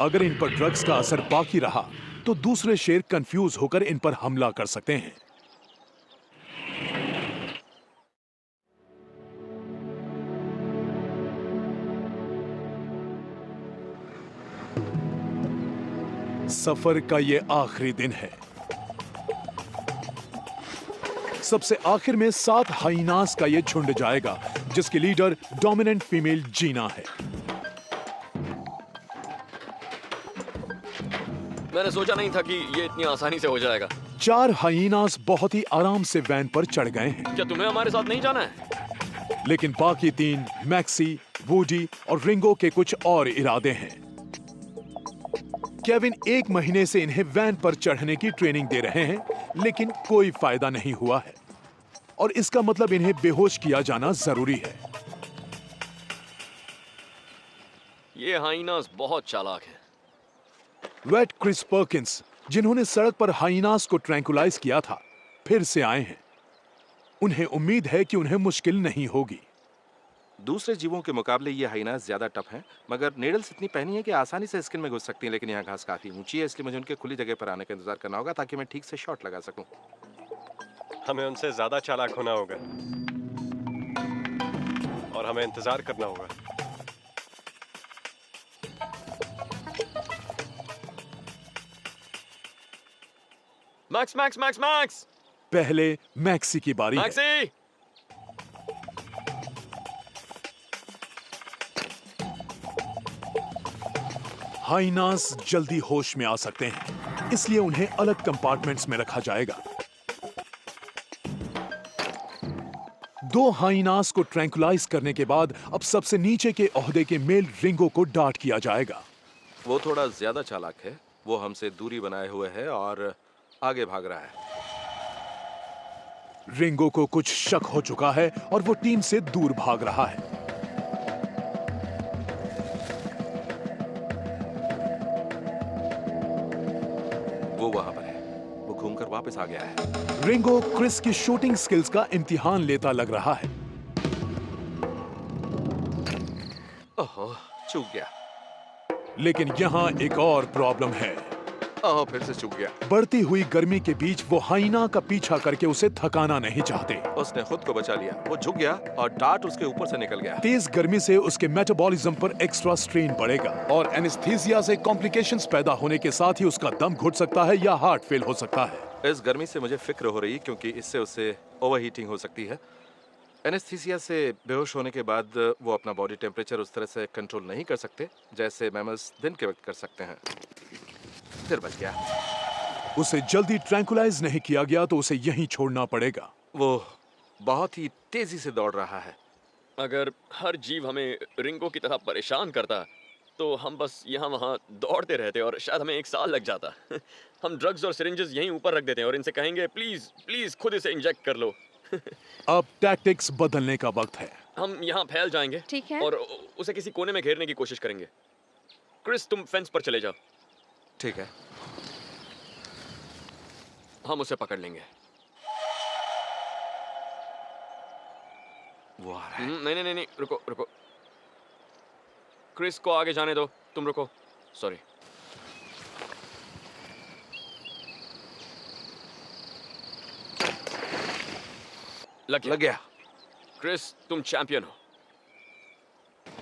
Speaker 1: अगर इन पर ड्रग्स का असर बाकी रहा तो दूसरे शेर कंफ्यूज होकर इन पर हमला कर सकते हैं। सफर का ये आखिरी दिन है। सबसे आखिर में 7 हाइनास का ये झुंड जाएगा, जिसकी लीडर डोमिनेंट फीमेल जीना है।
Speaker 2: मैंने सोचा नहीं था कि ये इतनी आसानी से हो जाएगा।
Speaker 1: 4 हाइनास बहुत ही आराम से वैन पर चढ़ गए हैं।
Speaker 2: क्या तुम्हें हमारे साथ नहीं जाना है?
Speaker 1: लेकिन बाकी 3 मैक्सी, वूडी और रिंगो के कुछ और इरादे हैं। केविन 1 महीने से इन्हें वैन पर चढ़ने की ट्रेनिंग दे रहे हैं, लेकिन कोई फायदा नहीं हुआ है और इसका मतलब इन्हें बेहोश किया जाना जरूरी है।
Speaker 2: ये हाइनास बहुत चालाक है।
Speaker 1: वेट क्रिस पर्किंस, जिन्होंने सड़क पर हाइनास को ट्रैंकुलाइज किया था, फिर से आए हैं। उन्हें उम्मीद है कि उन्हें मुश्किल नहीं होगी।
Speaker 4: दूसरे जीवों के मुकाबले ये हाइनास ज्यादा टफ हैं, मगर नेडल्स इतनी पहनी है कि आसानी से स्किन में घुस सकती हैं। लेकिन यहाँ घास काफी ऊंची है, इसलिए मुझे उनके खुली जगह पर आने का इंतजार करना होगा ताकि मैं ठीक से शॉट लगा सकूं।
Speaker 6: हमें उनसे ज्यादा चालाक होना होगा और हमें इंतजार करना होगा।
Speaker 2: मैक्स मैक्स मैक्स मैक्स,
Speaker 1: पहले मैक्सी की बारी है।
Speaker 2: मैक्सी!
Speaker 1: हाइनास जल्दी होश में आ सकते हैं, इसलिए उन्हें अलग कंपार्टमेंट्स में रखा जाएगा। 2 हाइनास को ट्रैंकुलाइज करने के बाद अब सबसे नीचे के ओहदे के मेल रिंगो को डांट किया जाएगा।
Speaker 4: वो थोड़ा ज्यादा चालाक है। वो हमसे दूरी बनाए हुए है और आगे भाग रहा है।
Speaker 1: रिंगो को कुछ शक हो चुका है और वो टीम से दूर भाग रहा है।
Speaker 4: वो वहां पर है। वो घूमकर वापस आ गया है।
Speaker 1: रिंगो क्रिस की शूटिंग स्किल्स का इम्तिहान लेता लग रहा है।
Speaker 4: ओहो, चूक गया।
Speaker 1: लेकिन यहां एक और प्रॉब्लम है।
Speaker 4: ओह, फिर से चूक गया।
Speaker 1: बढ़ती हुई गर्मी के बीच वो हाइना का पीछा करके उसे थकाना नहीं चाहते।
Speaker 4: उसने खुद को बचा लिया। वो झुक गया और डार्ट उसके ऊपर से निकल गया।
Speaker 1: तेज गर्मी से उसके मेटाबॉलिज्म पर एक्स्ट्रा स्ट्रेन पड़ेगा और एनेस्थीसिया से कॉम्प्लिकेशंस पैदा होने के साथ ही उसका दम घुट सकता है या हार्ट फेल हो सकता है।
Speaker 4: इस गर्मी से मुझे फिक्र हो रही क्योंकि इससे उसे ओवरहीटिंग हो सकती है। एनेस्थीसिया से बेहोश होने के बाद वो अपना बॉडी टेम्परेचर उस तरह से कंट्रोल नहीं कर सकते जैसे मैमल्स दिन के वक्त कर सकते हैं। फिर बच गया।
Speaker 1: उसे जल्दी ट्रैंकुलाइज नहीं किया गया तो उसे यहीं छोड़ना पड़ेगा।
Speaker 4: वो बहुत ही तेजी से दौड़ रहा है।
Speaker 2: अगर हर जीव हमें रिंगो की तरह परेशान करता तो हम बस यहाँ वहाँ दौड़ते रहते और शायद हमें 1 साल लग जाता। हम ड्रग्स और सिरिंजेस यहीं ऊपर रख देते हैं और इनसे कहेंगे प्लीज प्लीज खुद इसे इंजेक्ट कर लो।
Speaker 1: अब टैक्टिक्स बदलने का वक्त है।
Speaker 2: हम यहाँ फैल जाएंगे
Speaker 5: ठीक है।
Speaker 2: और उसे किसी कोने में घेरने की कोशिश करेंगे। क्रिस तुम फेंस पर चले जाओ।
Speaker 4: ठीक है।
Speaker 2: हम उसे पकड़ लेंगे।
Speaker 4: वो आ रहा है।
Speaker 2: नहीं रुको रुको। क्रिस को आगे जाने दो, तुम रुको। सॉरी। लग
Speaker 4: गया।
Speaker 2: क्रिस तुम चैंपियन हो।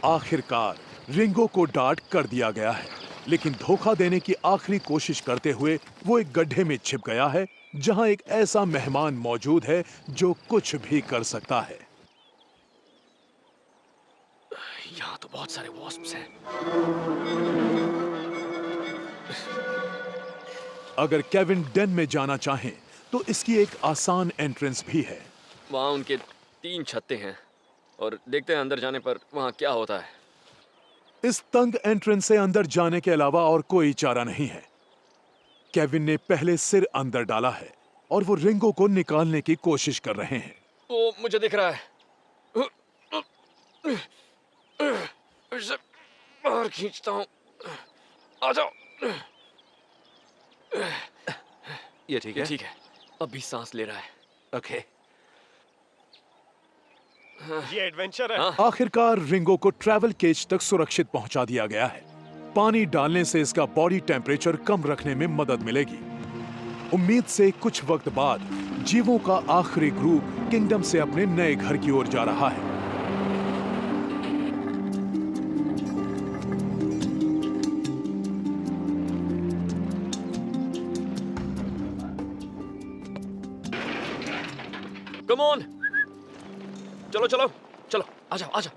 Speaker 1: आखिरकार रिंगो को डार्ट कर दिया गया है, लेकिन धोखा देने की आखिरी कोशिश करते हुए वो एक गड्ढे में छिप गया है जहां एक ऐसा मेहमान मौजूद है जो कुछ भी कर सकता है।
Speaker 2: यहाँ तो बहुत सारे वॉस्प्स हैं।
Speaker 1: अगर केविन डेन में जाना चाहें तो इसकी एक आसान एंट्रेंस भी है।
Speaker 2: वहाँ उनके 3 छत्ते हैं और देखते हैं अंदर जाने पर वहाँ क्या होता है।
Speaker 1: इस तंग एंट्रेंस से अंदर जाने के अलावा और कोई चारा नहीं है। केविन ने पहले सिर अंदर डाला है और वो रिंगो को निकालने की कोशिश कर रहे हैं।
Speaker 2: वो मुझे दिख रहा है। इसे बाहर खींचता हूँ। आ जाओ।
Speaker 4: ये ठीक है।
Speaker 2: ठीक है। अभी सांस ले रहा है।
Speaker 4: ओके।
Speaker 6: ये एडवेंचर है।
Speaker 1: आखिरकार रिंगो को ट्रैवल केज तक सुरक्षित पहुंचा दिया गया है। पानी डालने से इसका बॉडी टेम्परेचर कम रखने में मदद मिलेगी। उम्मीद से कुछ वक्त बाद जीवों का आखिरी ग्रुप किंगडम से अपने नए घर की ओर जा रहा है।
Speaker 2: Come on. चलो चलो चलो, आ जाओ आ जाओ।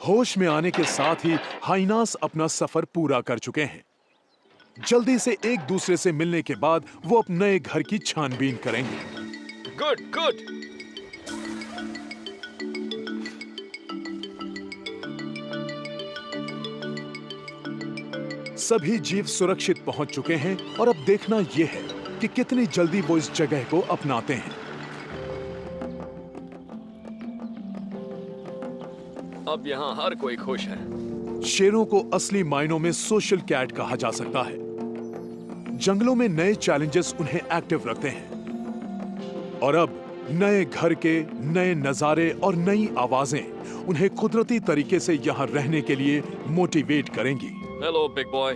Speaker 1: होश में आने के साथ ही हाइनास अपना सफर पूरा कर चुके हैं। जल्दी से एक दूसरे से मिलने के बाद वो अपने नए घर की छानबीन करेंगे।
Speaker 2: Good good.
Speaker 1: सभी जीव सुरक्षित पहुंच चुके हैं और अब देखना यह है कि कितनी जल्दी वो इस जगह को अपनाते हैं।
Speaker 2: अब यहाँ हर कोई खुश है।
Speaker 1: शेरों को असली मायनों में सोशल कैट कहा जा सकता है। जंगलों में नए चैलेंजेस उन्हें एक्टिव रखते हैं और अब नए घर के नए नजारे और नई आवाजें उन्हें कुदरती तरीके से यहाँ रहने के लिए मोटिवेट करेंगी।
Speaker 2: Hello big boy.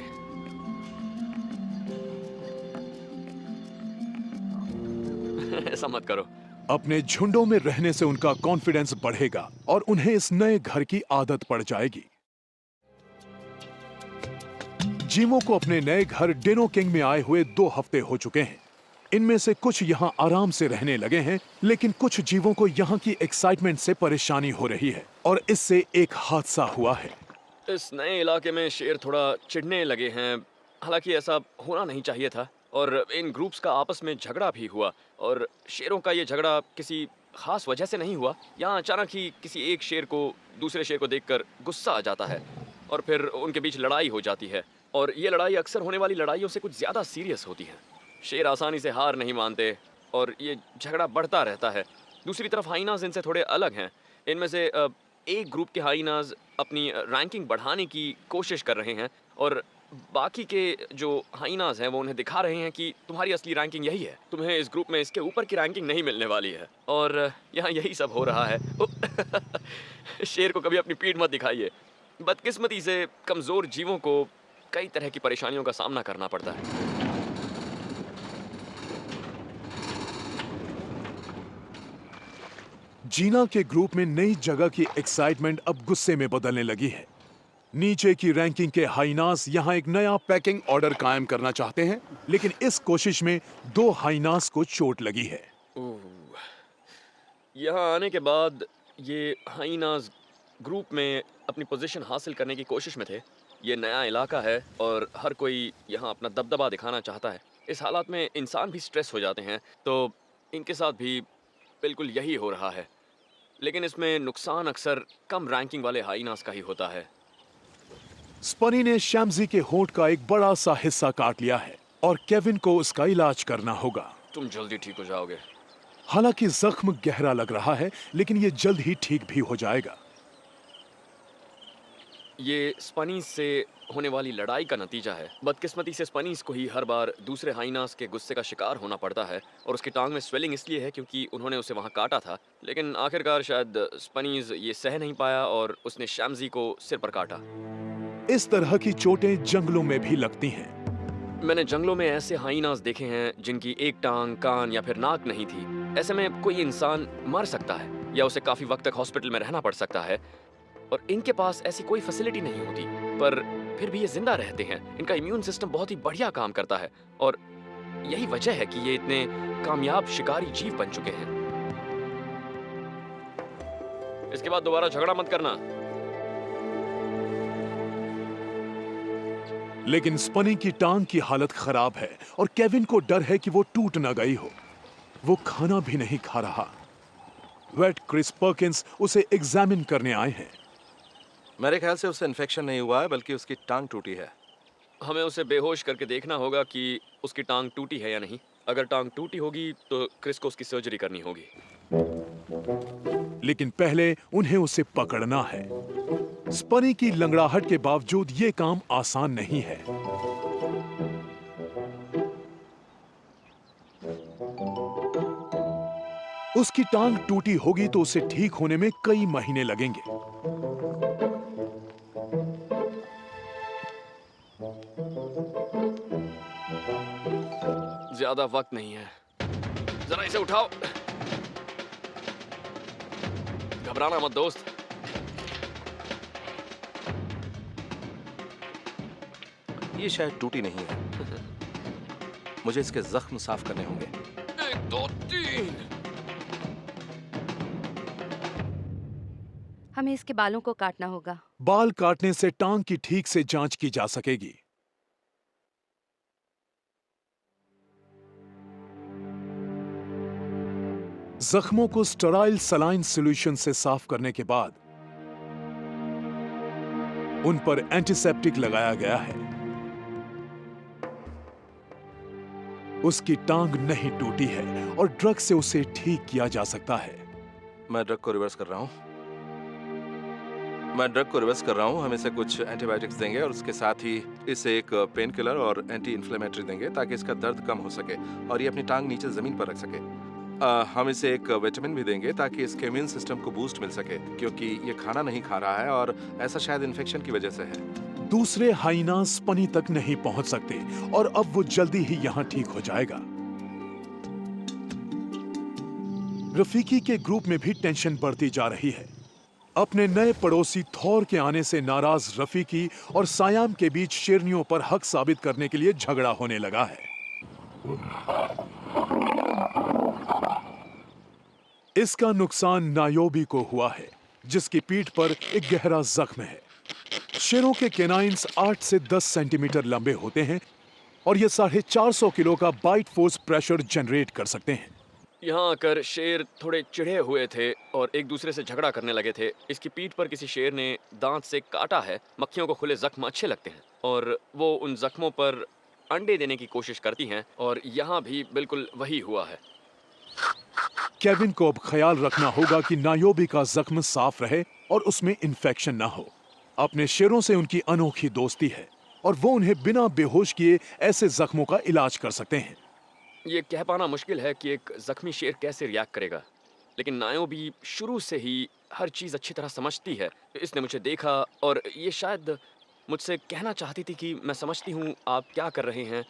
Speaker 2: ऐसा मत करो।
Speaker 1: अपने झुंडों में रहने से उनका कॉन्फिडेंस बढ़ेगा और उन्हें इस नए घर की आदत पड़ जाएगी। जीवों को अपने नए घर डेनो किंग में आए हुए 2 हफ्ते हो चुके हैं। इनमें से कुछ यहाँ आराम से रहने लगे हैं, लेकिन कुछ जीवों को यहाँ की एक्साइटमेंट से परेशानी हो रही है और इससे एक हादसा हुआ है।
Speaker 2: इस नए इलाके में शेर थोड़ा चिढ़ने लगे हैं। हालांकि ऐसा होना नहीं चाहिए था और इन ग्रुप्स का आपस में झगड़ा भी हुआ और शेरों का ये झगड़ा किसी खास वजह से नहीं हुआ। यहाँ अचानक ही किसी एक शेर को दूसरे शेर को देखकर गुस्सा आ जाता है और फिर उनके बीच लड़ाई हो जाती है और ये लड़ाई अक्सर होने वाली लड़ाइयों से कुछ ज़्यादा सीरियस होती है। शेर आसानी से हार नहीं मानते और ये झगड़ा बढ़ता रहता है। दूसरी तरफ हाइनाज इनसे थोड़े अलग हैं। इनमें से एक ग्रुप के हाइनाज अपनी रैंकिंग बढ़ाने की कोशिश कर रहे हैं और बाकी के जो हाइनाज हैं वो उन्हें दिखा रहे हैं कि तुम्हारी असली रैंकिंग यही है, तुम्हें इस ग्रुप में इसके ऊपर की रैंकिंग नहीं मिलने वाली है। और यहाँ यही सब हो रहा है। शेर को कभी अपनी पीठ मत दिखाइए। बदकिस्मती से कमज़ोर जीवों को कई तरह की परेशानियों का सामना करना पड़ता है।
Speaker 1: जीना के ग्रुप में नई जगह की एक्साइटमेंट अब गुस्से में बदलने लगी है। नीचे की रैंकिंग के हाइनास यहाँ एक नया पैकिंग ऑर्डर कायम करना चाहते हैं, लेकिन इस कोशिश में 2 हाइनास को चोट लगी है।
Speaker 2: यहाँ आने के बाद ये हाइनास ग्रुप में अपनी पोजीशन हासिल करने की कोशिश में थे। ये नया इलाका है और हर कोई यहाँ अपना दबदबा दिखाना चाहता है। इस हालात में इंसान भी स्ट्रेस हो जाते हैं, तो इनके साथ भी बिल्कुल यही हो रहा है। लेकिन इसमें नुकसान अक्सर कम रैंकिंग वाले हाइनास का ही होता है।
Speaker 1: स्पनी ने शैम्जी के होंठ का एक बड़ा सा हिस्सा काट लिया है और केविन को उसका इलाज करना होगा।
Speaker 2: तुम जल्दी ठीक हो जाओगे।
Speaker 1: हालांकि जख्म गहरा लग रहा है, लेकिन ये जल्द ही ठीक भी हो जाएगा।
Speaker 2: ये स्पनीज से होने वाली लड़ाई का नतीजा है। बदकिस्मती से स्पनीज को ही हर बार दूसरे हाइनास के गुस्से का शिकार होना पड़ता है, और उसकी टांग में स्वेलिंग इसलिए है क्योंकि उन्होंने उसे वहां काटा था। लेकिन आखिरकार शायद स्पनीज ये सह नहीं पाया और उसने शैम्जी को सिर पर काटा।
Speaker 1: इस तरह की चोटें जंगलों में भी लगती हैं।
Speaker 2: मैंने जंगलों में ऐसे हाइनास देखे हैं जिनकी एक टांग, कान या फिर नाक नहीं थी। ऐसे में कोई इंसान मर सकता है या उसे काफी वक्त तक हॉस्पिटल में रहना पड़ सकता है, और इनके पास ऐसी कोई फैसिलिटी नहीं होती, पर फिर भी ये जिंदा रहते हैं। इनका इम्यून सिस्टम बहुत ही बढ़िया काम करता है, और यही वजह है कि ये इतने कामयाब शिकारी जीव बन चुके हैं। इसके बाद दोबारा झगड़ा मत करना।
Speaker 1: लेकिन स्पनी की टांग की हालत खराब है और केविन को डर है कि वो टूट न गई हो। वो खाना भी नहीं खा रहा। वेट क्रिस पर्किंस उसे एग्जामिन करने आए हैं।
Speaker 4: मेरे ख्याल से उसे इन्फेक्शन नहीं हुआ है, बल्कि उसकी टांग टूटी है।
Speaker 2: हमें उसे बेहोश करके देखना होगा कि उसकी टांग टूटी है या नहीं। अगर टांग टूटी होगी तो क्रिस को उसकी सर्जरी करनी होगी।
Speaker 1: लेकिन पहले उन्हें उसे पकड़ना है। स्पनी की लंगड़ाहट के बावजूद ये काम आसान नहीं है। उसकी टांग टूटी होगी तो उसे ठीक होने में कई महीने लगेंगे।
Speaker 2: ज्यादा वक्त नहीं है, जरा इसे उठाओ। घबराना मत दोस्त।
Speaker 4: ये शायद टूटी नहीं है। मुझे इसके जख्म साफ करने होंगे।
Speaker 2: 1, 2, 3।
Speaker 5: हमें इसके बालों को काटना होगा।
Speaker 1: बाल काटने से टांग की ठीक से जांच की जा सकेगी। जख्मों को स्टेराइल सलाइन सॉल्यूशन से साफ करने के बाद उन पर एंटीसेप्टिक लगाया गया है। उसकी टांग नहीं टूटी है और ड्रग से उसे ठीक किया जा सकता है।
Speaker 4: मैं ड्रग को रिवर्स कर रहा हूँ। हम इसे कुछ एंटीबायोटिक्स देंगे और उसके साथ ही इसे एक पेन किलर और एंटी इन्फ्लेमेटरी देंगे ताकि इसका दर्द कम हो सके और ये अपनी टांग नीचे जमीन पर रख सके। हम इसे एक विटामिन भी देंगे ताकि इसके इम्यून सिस्टम को बूस्ट मिल सके, क्योंकि ये खाना नहीं खा रहा है और ऐसा शायद इन्फेक्शन की वजह से है।
Speaker 1: दूसरे हाइना स्पनी तक नहीं पहुंच सकते और अब वो जल्दी ही यहां ठीक हो जाएगा। रफीकी के ग्रुप में भी टेंशन बढ़ती जा रही है। अपने नए पड़ोसी थॉर के आने से नाराज रफीकी और सायाम के बीच शेरनियों पर हक साबित करने के लिए झगड़ा होने लगा है। इसका नुकसान नायोबी को हुआ है, जिसकी पीठ पर एक गहरा जख्म है। शेरों के केनाइन्स 8 से 10 सेंटीमीटर लंबे होते हैं और ये 450 किलो का बाइट फोर्स प्रेशर जनरेट कर सकते हैं।
Speaker 2: यहाँ आकर शेर थोड़े चिढ़े हुए थे और एक दूसरे से झगड़ा करने लगे थे। इसकी पीठ पर किसी शेर ने दांत से काटा है। मक्खियों को खुले जख्म अच्छे लगते हैं और वो उन जख्मों पर अंडे देने की कोशिश करती हैं, और यहाँ भी बिल्कुल वही हुआ है।
Speaker 1: केविन को अब ख्याल रखना होगा कि नायोबी का जख्म साफ रहे और उसमें इन्फेक्शन ना हो। अपने शेरों से उनकी अनोखी दोस्ती है और वो उन्हें बिना बेहोश किए ऐसे जख्मों का इलाज कर सकते हैं।
Speaker 2: ये कह पाना मुश्किल है कि एक जख्मी शेर कैसे रिएक्ट करेगा, लेकिन नायोबी शुरू से ही हर चीज़ अच्छी तरह समझती है। इसने मुझे देखा और ये शायद मुझसे कहना चाहती थी कि मैं समझती हूँ आप क्या कर रहे हैं,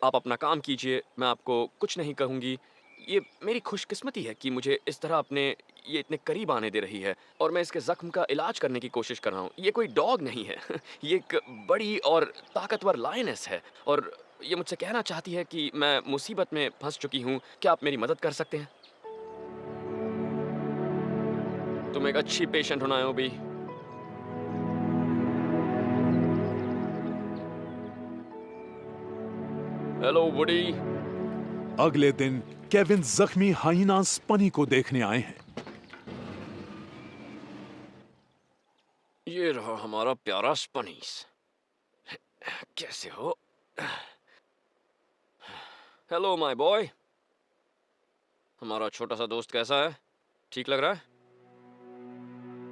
Speaker 2: आप अपना काम कीजिए, मैं आपको कुछ नहीं कहूँगी। ये मेरी खुशकिस्मती है कि मुझे इस तरह अपने ये इतने करीब आने दे रही है और मैं इसके ज़ख्म का इलाज करने की कोशिश कर रहा हूँ। ये कोई डॉग नहीं है ये एक बड़ी और ताकतवर लायनेस है और ये मुझसे कहना चाहती है कि मैं मुसीबत में फंस चुकी हूँ। क्या आप मेरी मदद कर सकते हैं? तुम एक अच्छी पेशेंट हो नायोबी। Hello woody.
Speaker 1: अगले दिन केविन जख्मी हाइना स्पनी को देखने आए हैं।
Speaker 2: ये रहा हमारा प्यारा स्पनीस। कैसे हो? Hello my boy. हमारा छोटा सा दोस्त कैसा है? ठीक लग रहा है?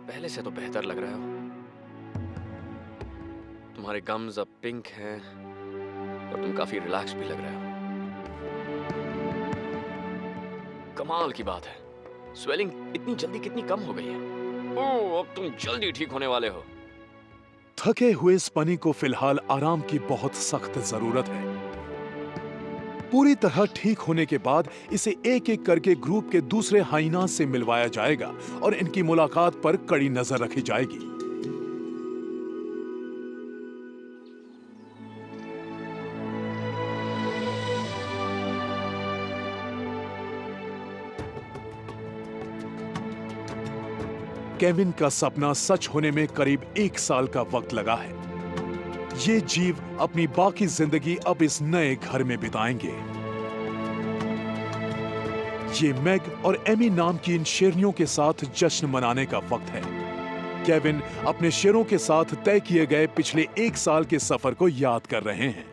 Speaker 2: पहले से तो बेहतर लग रहा हो। तुम्हारे गम्स अब पिंक हैं और तुम काफी रिलैक्स भी लग रहे हो। कमाल की बात है, स्वेलिंग इतनी जल्दी कितनी कम हो गई है। ओह, अब तुम जल्दी ठीक होने वाले हो।
Speaker 1: थके हुए स्पनी को फिलहाल आराम की बहुत सख्त जरूरत है। पूरी तरह ठीक होने के बाद इसे एक एक करके ग्रुप के दूसरे हाइना से मिलवाया जाएगा और इनकी मुलाकात पर कड़ी नजर रखी जाएगी। केविन का सपना सच होने में करीब 1 साल का वक्त लगा है। ये जीव अपनी बाकी जिंदगी अब इस नए घर में बिताएंगे। ये मैग और एमी नाम की इन शेरनियों के साथ जश्न मनाने का वक्त है। केविन अपने शेरों के साथ तय किए गए पिछले 1 साल के सफर को याद कर रहे हैं।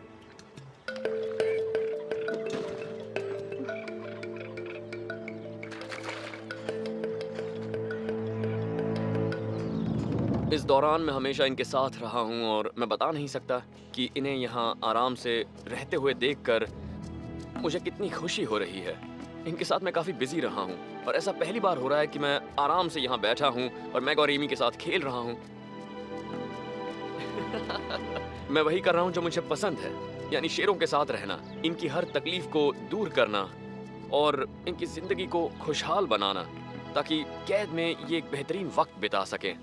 Speaker 2: इस दौरान मैं हमेशा इनके साथ रहा हूं और मैं बता नहीं सकता कि इन्हें यहाँ आराम से रहते हुए देखकर मुझे कितनी खुशी हो रही है। इनके साथ मैं काफी बिजी रहा हूँ और ऐसा पहली बार हो रहा है कि मैं आराम से यहाँ बैठा हूँ और मैग और एमी के साथ खेल रहा हूँ। मैं वही कर रहा हूँ जो मुझे पसंद है, यानी शेरों के साथ रहना, इनकी हर तकलीफ को दूर करना और इनकी जिंदगी को खुशहाल बनाना ताकि कैद में ये एक बेहतरीन वक्त बिता सकें।